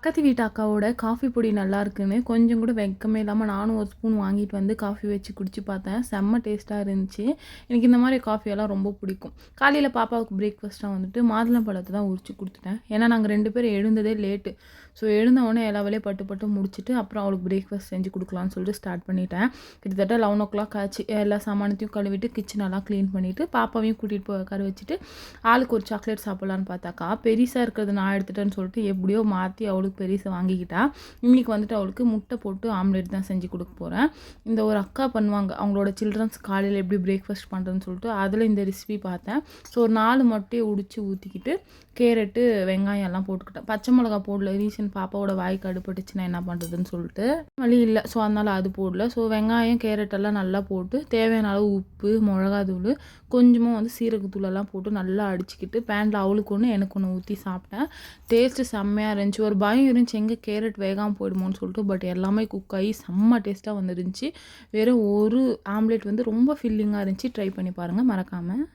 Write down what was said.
பக்கத்து வீட்டு அக்காவோட காஃபி பொடி நல்லா இருக்குன்னு கொஞ்சம் கூட வெட்கமே இல்லாமல் நானும் ஒரு ஸ்பூன் வாங்கிட்டு வந்து காஃபி வச்சு குடிச்சு பார்த்தேன். செம்ம டேஸ்ட்டாக இருந்துச்சு. எனக்கு இந்த மாதிரி காஃபியெல்லாம் ரொம்ப பிடிக்கும். காலையில் பாப்பாவுக்கு பிரேக்ஃபாஸ்ட்டாக வந்துட்டு மாதுளம்பழத்தை தான் உரிச்சு கொடுத்துட்டேன். ஏன்னா நாங்கள் 2 பேரும் எழுந்ததே லேட்டு. ஸோ எழுந்தவொடனே எல்லா வேலையும் பட்டு முடிச்சுட்டு அப்புறம் அவளுக்கு பிரேக்ஃபாஸ்ட் செஞ்சு கொடுக்கலான்னு சொல்லிட்டு ஸ்டார்ட் பண்ணிட்டேன். கிட்டத்தட்ட 11 ஆச்சு. எல்லா சாமானத்தையும் கழுவிட்டு கிச்சனெல்லாம் க்ளீன் பண்ணிவிட்டு பாப்பாவையும் கூட்டிகிட்டு போய் உட்கார வச்சுட்டு ஆளுக்கு ஒரு சாக்லேட் சாப்பிட்லான்னு பார்த்தாக்கா பெருசாக இருக்கிறது நான் எடுத்துட்டேன்னு சொல்லிட்டு எப்படியோ மாற்றி அவளுக்கு பெருசை வாங்கிக்கிட்டா. இன்றைக்கி வந்துட்டு அவளுக்கு முட்டை போட்டு ஆம்லேட் தான் செஞ்சு கொடுக்க போகிறேன். இந்த ஒரு அக்கா பண்ணுவாங்க, அவங்களோட சில்ட்ரன்ஸ் காலையில் எப்படி பிரேக்ஃபாஸ்ட் பண்ணுறதுன்னு சொல்லிட்டு அதில் இந்த ரெசிபி பார்த்தேன். ஸோ ஒரு 4 முட்டையை உடிச்சு ஊற்றிக்கிட்டு கேரட்டு வெங்காயம் எல்லாம் போட்டுக்கிட்டேன். பச்சை மிளகா போடல, ரீசன் பாப்பாவோட வாய்க்கு அடுப்பட்டுச்சுன்னா என்ன பண்ணுறதுன்னு சொல்லிட்டு வழி இல்லை. ஸோ அதனால் அது போடல. ஸோ வெங்காயம் கேரட் எல்லாம் நல்லா போட்டு தேவையான அளவு உப்பு, மிளகாத்தூள், கொஞ்சமாக வந்து சீரகத்தூளெல்லாம் போட்டு நல்லா அடிச்சுக்கிட்டு பேனில் அவளுக்கு ஒன்று எனக்கு ஒன்று ஊற்றி சாப்பிட்டேன். டேஸ்ட்டு செம்மையாக இருந்துச்சு. ஒரு பயம் இருந்துச்சு எங்கே கேரட் வேகாமல் போயிடுமோன்னு சொல்லிட்டு. பட் எல்லாமே குக் ஆகி செம்ம டேஸ்ட்டாக வந்துருந்துச்சு. வெறும் ஒரு ஆம்லேட் வந்து ரொம்ப ஃபில்லிங்காக இருந்துச்சு. ட்ரை பண்ணி பாருங்கள் மறக்காமல்.